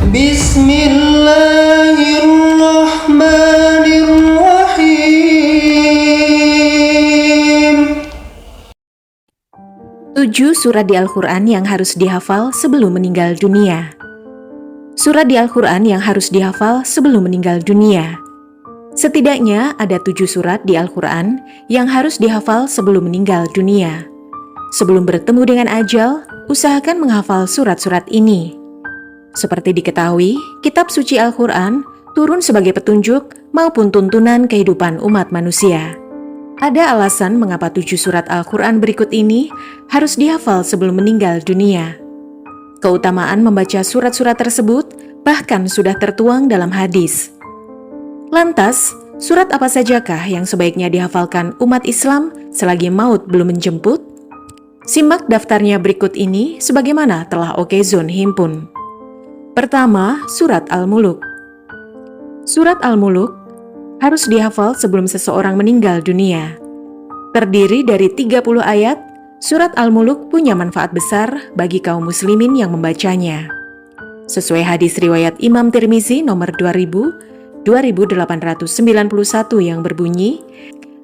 Bismillahirrahmanirrahim. 7 surat di Al-Quran yang harus dihafal sebelum meninggal dunia. Surat di Al-Quran yang harus dihafal sebelum meninggal dunia. Setidaknya ada 7 surat di Al-Quran yang harus dihafal sebelum meninggal dunia. Sebelum bertemu dengan ajal, usahakan menghafal surat-surat ini. Seperti diketahui, kitab suci Al-Quran turun sebagai petunjuk maupun tuntunan kehidupan umat manusia. Ada alasan mengapa 7 surat Al-Quran berikut ini harus dihafal sebelum meninggal dunia. Keutamaan membaca surat-surat tersebut bahkan sudah tertuang dalam hadis. Lantas, surat apa sajakah yang sebaiknya dihafalkan umat Islam selagi maut belum menjemput? Simak daftarnya berikut ini sebagaimana telah Okezone himpun. Pertama, surat Al-Muluk. Surat Al-Muluk harus dihafal sebelum seseorang meninggal dunia. Terdiri dari 30 ayat, surat Al-Muluk punya manfaat besar bagi kaum muslimin yang membacanya. Sesuai hadis riwayat Imam Tirmizi nomor 2891 yang berbunyi,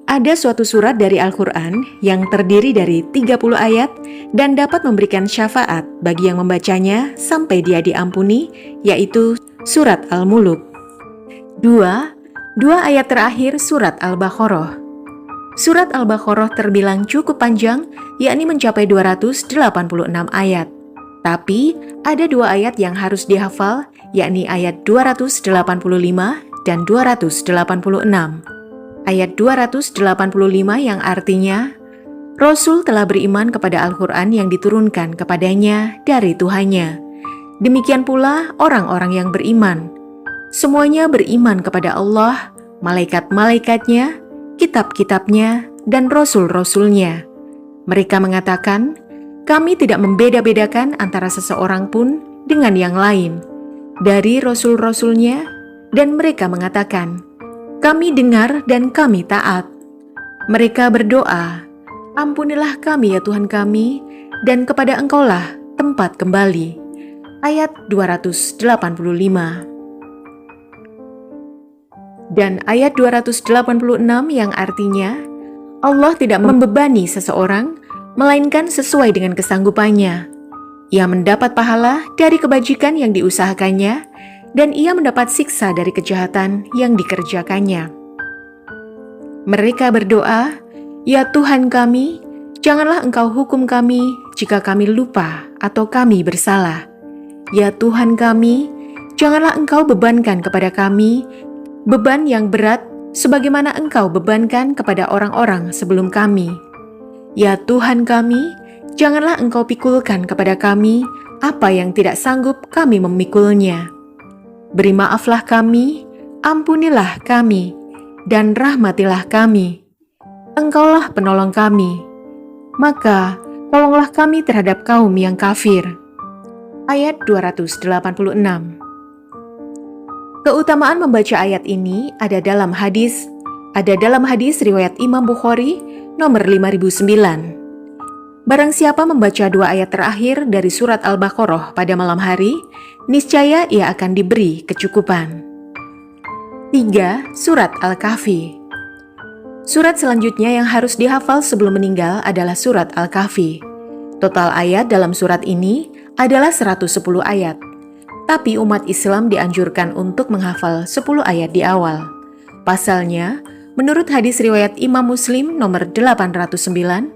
ada suatu surat dari Al-Quran yang terdiri dari 30 ayat dan dapat memberikan syafaat bagi yang membacanya sampai dia diampuni, yaitu surat Al-Muluk. 2 ayat terakhir surat Al-Baqarah. Surat Al-Baqarah terbilang cukup panjang, yakni mencapai 286 ayat. Tapi, ada 2 ayat yang harus dihafal, yakni ayat 285 dan 286. Ayat 285 yang artinya, Rasul telah beriman kepada Al-Quran yang diturunkan kepadanya dari Tuhannya. Demikian pula orang-orang yang beriman. Semuanya beriman kepada Allah, malaikat-malaikatnya, kitab-kitabnya, dan rasul-rasulnya. Mereka mengatakan, kami tidak membeda-bedakan antara seseorang pun dengan yang lain dari rasul-rasulnya, dan mereka mengatakan, kami dengar dan kami taat. Mereka berdoa, ampunilah kami ya Tuhan kami, dan kepada Engkaulah tempat kembali. Ayat 285. Dan ayat 286 yang artinya, Allah tidak membebani seseorang, melainkan sesuai dengan kesanggupannya. Ia mendapat pahala dari kebajikan yang diusahakannya, dan ia mendapat siksa dari kejahatan yang dikerjakannya. Mereka berdoa, ya Tuhan kami, janganlah Engkau hukum kami jika kami lupa atau kami bersalah. Ya Tuhan kami, janganlah Engkau bebankan kepada kami beban yang berat sebagaimana Engkau bebankan kepada orang-orang sebelum kami. Ya Tuhan kami, janganlah Engkau pikulkan kepada kami apa yang tidak sanggup kami memikulnya. Beri maaflah kami, ampunilah kami, dan rahmatilah kami. Engkaulah penolong kami, maka tolonglah kami terhadap kaum yang kafir. Ayat 286. Keutamaan membaca ayat ini ada dalam hadis riwayat Imam Bukhari nomor 5009. Barang siapa membaca 2 ayat terakhir dari surat Al-Baqarah pada malam hari, niscaya ia akan diberi kecukupan. 3. Surat Al-Kahfi. Surat selanjutnya yang harus dihafal sebelum meninggal adalah surat Al-Kahfi. Total ayat dalam surat ini adalah 110 ayat. Tapi umat Islam dianjurkan untuk menghafal 10 ayat di awal. Pasalnya, menurut hadis riwayat Imam Muslim nomor 809,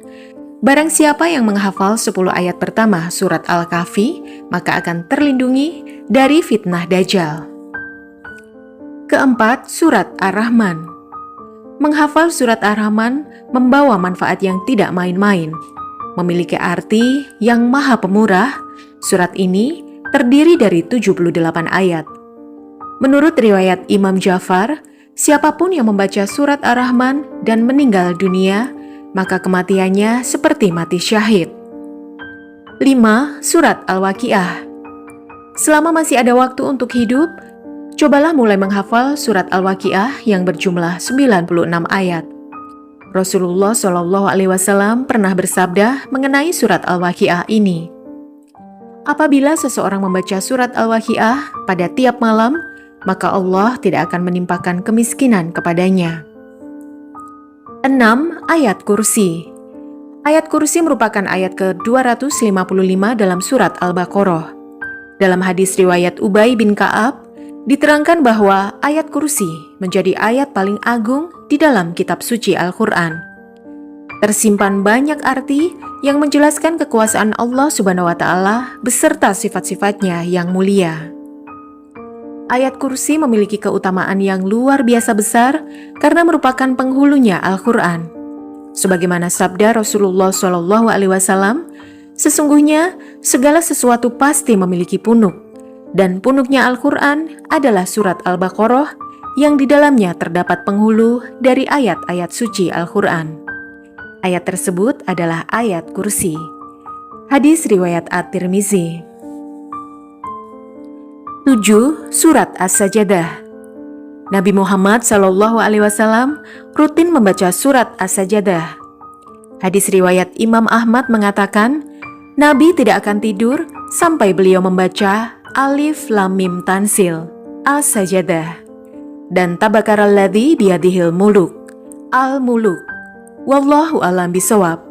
barang siapa yang menghafal 10 ayat pertama surat Al-Kahfi, maka akan terlindungi dari fitnah Dajjal. Keempat, surat Ar-Rahman. Menghafal surat Ar-Rahman membawa manfaat yang tidak main-main. Memiliki arti yang maha pemurah, surat ini terdiri dari 78 ayat. Menurut riwayat Imam Ja'far, siapapun yang membaca surat Ar-Rahman dan meninggal dunia, maka kematiannya seperti mati syahid. 5. Surat Al-Waqiah. Selama masih ada waktu untuk hidup, cobalah mulai menghafal surat Al-Waqiah yang berjumlah 96 ayat. Rasulullah SAW pernah bersabda mengenai surat Al-Waqiah ini, Apabila seseorang membaca surat Al-Waqiah pada tiap malam, maka Allah tidak akan menimpakan kemiskinan kepadanya. 6. Ayat kursi. Ayat kursi merupakan ayat ke-255 dalam surat Al-Baqarah. Dalam hadis riwayat Ubay bin Ka'ab, diterangkan bahwa ayat kursi menjadi ayat paling agung di dalam kitab suci Al-Quran. Tersimpan banyak arti yang menjelaskan kekuasaan Allah Subhanahu wa Ta'ala beserta sifat-sifatnya yang mulia. Ayat kursi memiliki keutamaan yang luar biasa besar karena merupakan penghulunya Al-Quran. Sebagaimana sabda Rasulullah SAW, sesungguhnya segala sesuatu pasti memiliki punuk, dan punuknya Al-Quran adalah surat Al-Baqarah yang di dalamnya terdapat penghulu dari ayat-ayat suci Al-Quran. Ayat tersebut adalah ayat kursi. Hadis riwayat At-Tirmizi. 7. Surat As-Sajadah. Nabi Muhammad SAW rutin membaca surat As-Sajadah. Hadis riwayat Imam Ahmad mengatakan, Nabi tidak akan tidur sampai beliau membaca Alif Lam Mim Tansil, As-Sajadah, dan Tabakaral ladzi biyadihil muluk, Al-Muluk. Wallahu a'lam bishawab.